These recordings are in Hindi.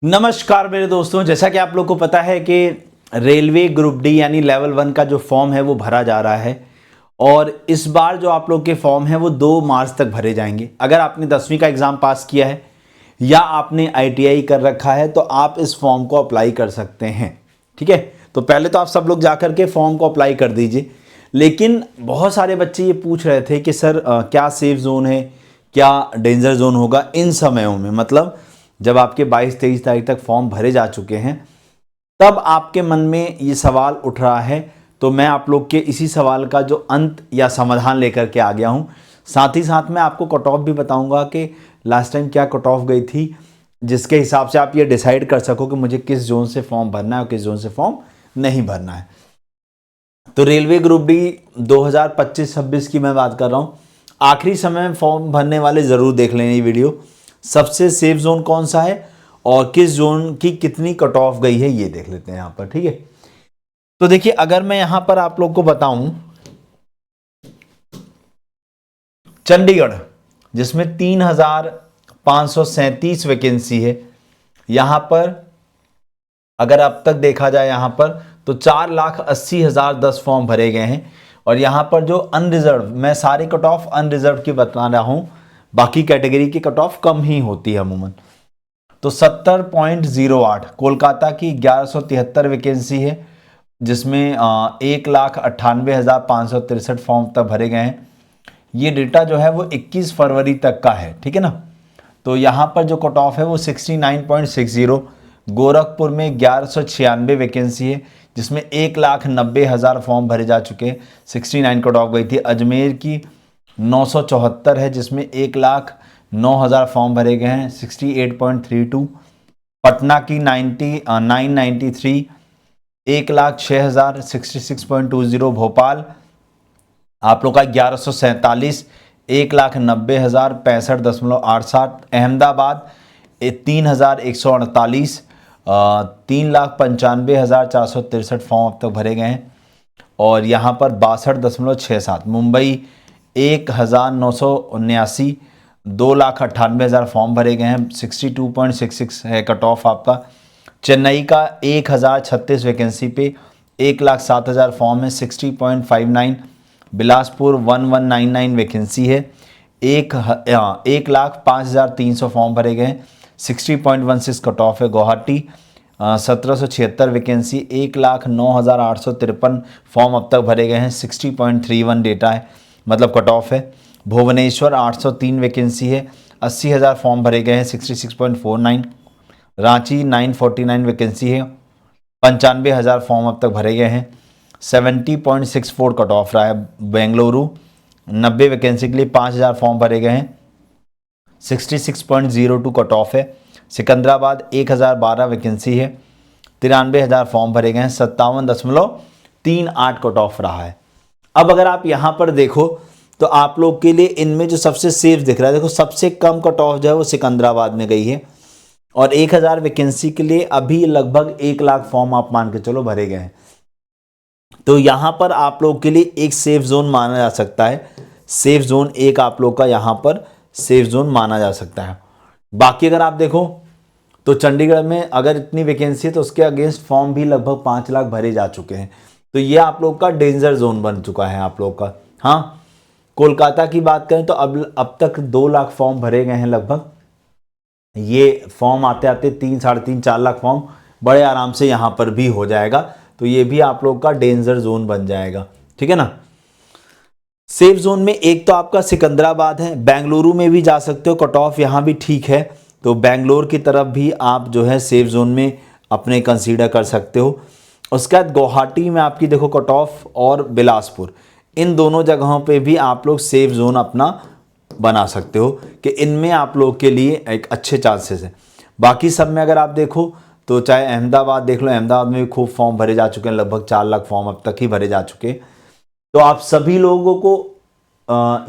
नमस्कार मेरे दोस्तों, जैसा कि आप लोग को पता है कि रेलवे ग्रुप डी यानी लेवल 1 का जो फॉर्म है वो भरा जा रहा है। और इस बार जो आप लोग के फॉर्म है वो 2 मार्च तक भरे जाएंगे। अगर आपने 10वीं का एग्ज़ाम पास किया है या आपने आईटीआई कर रखा है तो आप इस फॉर्म को अप्लाई कर सकते हैं। ठीक है, तो पहले तो आप सब लोग जाकर के फॉर्म को अप्लाई कर दीजिए। लेकिन बहुत सारे बच्चे ये पूछ रहे थे कि सर क्या सेफ जोन है, क्या डेंजर जोन होगा इन समयों में, मतलब जब आपके 22-23 तारीख तक फॉर्म भरे जा चुके हैं तब आपके मन में ये सवाल उठ रहा है। तो मैं आप लोग के इसी सवाल का जो अंत या समाधान लेकर के आ गया हूँ। साथ ही साथ मैं आपको कट ऑफ भी बताऊंगा कि लास्ट टाइम क्या कट ऑफ गई थी, जिसके हिसाब से आप ये डिसाइड कर सको कि मुझे किस जोन से फॉर्म भरना है और किस जोन से फॉर्म नहीं भरना है। तो रेलवे ग्रुप डी 2025-26 की मैं बात कर रहा हूँ। आखिरी समय में फॉर्म भरने वाले ज़रूर देख लें ये वीडियो। सबसे सेफ जोन कौन सा है और किस जोन की कितनी कट ऑफ गई है ये देख लेते हैं यहाँ पर। ठीक है, तो देखिए अगर मैं यहाँ पर आप लोग को बताऊं, चंडीगढ़ जिसमें 3,537 वैकेंसी है, यहाँ पर अगर अब तक देखा जाए यहाँ पर तो 4,80,010 फॉर्म भरे गए हैं। और यहाँ पर जो अनरिजर्व, मैं सारे कट ऑफ अनरिजर्व की बता रहा हूँ, बाकी कैटेगरी की कट ऑफ कम ही होती है अमूमन। तो 70.08 कोलकाता की 1173 वैकेंसी है, जिसमें 1,98,563 फॉर्म तक भरे गए हैं। ये डेटा जो है वो 21 फरवरी तक का है। ठीक है ना, तो यहाँ पर जो कट ऑफ है वो 69.60। गोरखपुर में 1196 वैकेंसी है, जिसमें 1,90,000 फॉर्म भरे जा चुके हैं, 69 कट ऑफ गई थी। अजमेर की 974 है, जिसमें 1,09,000 फॉर्म भरे गए हैं, 68.32। पटना की 993 1,06,000, 66.20। भोपाल आप लोग का 1147 1,90,000, 65.87। अहमदाबाद 3,148 3,95,463 फॉर्म अब तक भरे गए हैं और यहाँ पर 62.67। मुंबई 1,979 2,98,000 फॉर्म भरे गए हैं, 62.66 है कट ऑफ आपका। चेन्नई का 1,036 वैकेंसी पे 1,07,000 फॉर्म है, 60.59। बिलासपुर 1,199 वैकेंसी है, 1,05,300 फॉर्म भरे गए हैं, 60.16 कट ऑफ है। गुवाहाटी 1,776 वैकेंसी, 1,09,853 फॉर्म अब तक भरे गए हैं, 60.31 डेटा है, मतलब कट ऑफ है। भुवनेश्वर 803 वैकेंसी है, 80,000 फॉर्म भरे गए हैं, 66.49। रांची 949 वैकेंसी है, 95,000 फॉर्म अब तक भरे गए हैं, 70.64 कट ऑफ रहा है। बेंगलुरु 90 वैकेंसी के लिए 5,000 फॉर्म भरे गए हैं, 66.02 कट ऑफ है। सिकंदराबाद 1,012 वैकेंसी है, 93,000 फॉर्म भरे गए हैं, 57.38 कट ऑफ रहा है। अब अगर आप यहाँ पर देखो तो आप लोग के लिए इनमें जो सबसे सेफ दिख रहा है, देखो सबसे कम कट ऑफ जो है वो सिकंदराबाद में गई है और 1,000 वैकेंसी के लिए अभी लगभग 1,00,000 फॉर्म आप मान के चलो भरे गए हैं। तो यहाँ पर आप लोग के लिए एक सेफ जोन माना जा सकता है। सेफ जोन एक आप लोग का यहाँ पर सेफ जोन माना जा सकता है। बाकी अगर आप देखो तो चंडीगढ़ में अगर इतनी वैकेंसी है तो उसके अगेंस्ट फॉर्म भी लगभग 5,00,000 भरे जा चुके हैं। तो ये आप लोग का डेंजर जोन बन चुका है आप लोग का। हाँ, कोलकाता की बात करें तो अब तक 2,00,000 फॉर्म भरे गए हैं लगभग। ये फॉर्म आते आते 3, 3.5, 4,00,000 फॉर्म बड़े आराम से यहाँ पर भी हो जाएगा। तो ये भी आप लोग का डेंजर जोन बन जाएगा। ठीक है ना, सेफ जोन में एक तो आपका सिकंदराबाद है, बेंगलुरु में भी जा सकते हो, कट ऑफ यहाँ भी ठीक है। तो बेंगलोर की तरफ भी आप जो है सेफ जोन में अपने कंसीडर कर सकते हो। उसके बाद गुवाहाटी में आपकी देखो कट ऑफ, और बिलासपुर, इन दोनों जगहों पे भी आप लोग सेफ जोन अपना बना सकते हो कि इनमें आप लोग के लिए एक अच्छे चांसेस है। बाकी सब में अगर आप देखो तो चाहे अहमदाबाद देख लो, अहमदाबाद में भी खूब फॉर्म भरे जा चुके हैं, लगभग 4,00,000 फॉर्म अब तक ही भरे जा चुके हैं। तो आप सभी लोगों को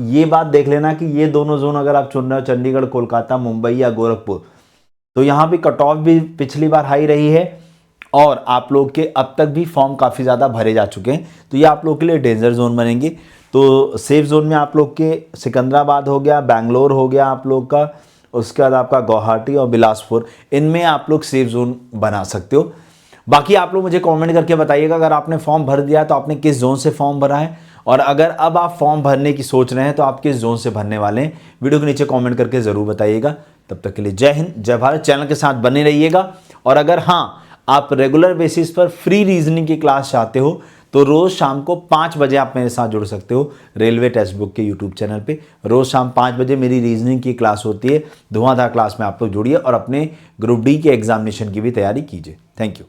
ये बात देख लेना कि ये दोनों जोन अगर आप चुन रहे हो, चंडीगढ़, कोलकाता, मुंबई या गोरखपुर, तो यहाँ भी कट ऑफ भी पिछली बार हाई रही है और आप लोग के अब तक भी फॉर्म काफ़ी ज़्यादा भरे जा चुके हैं। तो ये आप लोग के लिए डेंजर जोन बनेंगे। तो सेफ जोन में आप लोग के सिकंदराबाद हो गया, बैंगलोर हो गया आप लोग का, उसके बाद आपका गुवाहाटी और बिलासपुर, इनमें आप लोग सेफ जोन बना सकते हो। बाकी आप लोग मुझे कमेंट करके बताइएगा अगर आपने फॉर्म भर दिया तो आपने किस जोन से फॉर्म भरा है, और अगर अब आप फॉर्म भरने की सोच रहे हैं तो आप किस जोन से भरने वाले हैं। वीडियो के नीचे कमेंट करके ज़रूर बताइएगा। तब तक के लिए जय हिंद, जय भारत। चैनल के साथ बने रहिएगा। और अगर हाँ, आप रेगुलर बेसिस पर फ्री रीजनिंग की क्लास चाहते हो तो रोज़ शाम को 5 बजे आप मेरे साथ जुड़ सकते हो रेलवे टेक्स्ट बुक के यूट्यूब चैनल पे। रोज़ शाम 5 बजे मेरी रीजनिंग की क्लास होती है। धुआंधार क्लास में आप लोग जुड़िए और अपने ग्रुप डी के एग्जामिनेशन की भी तैयारी कीजिए। Thank you.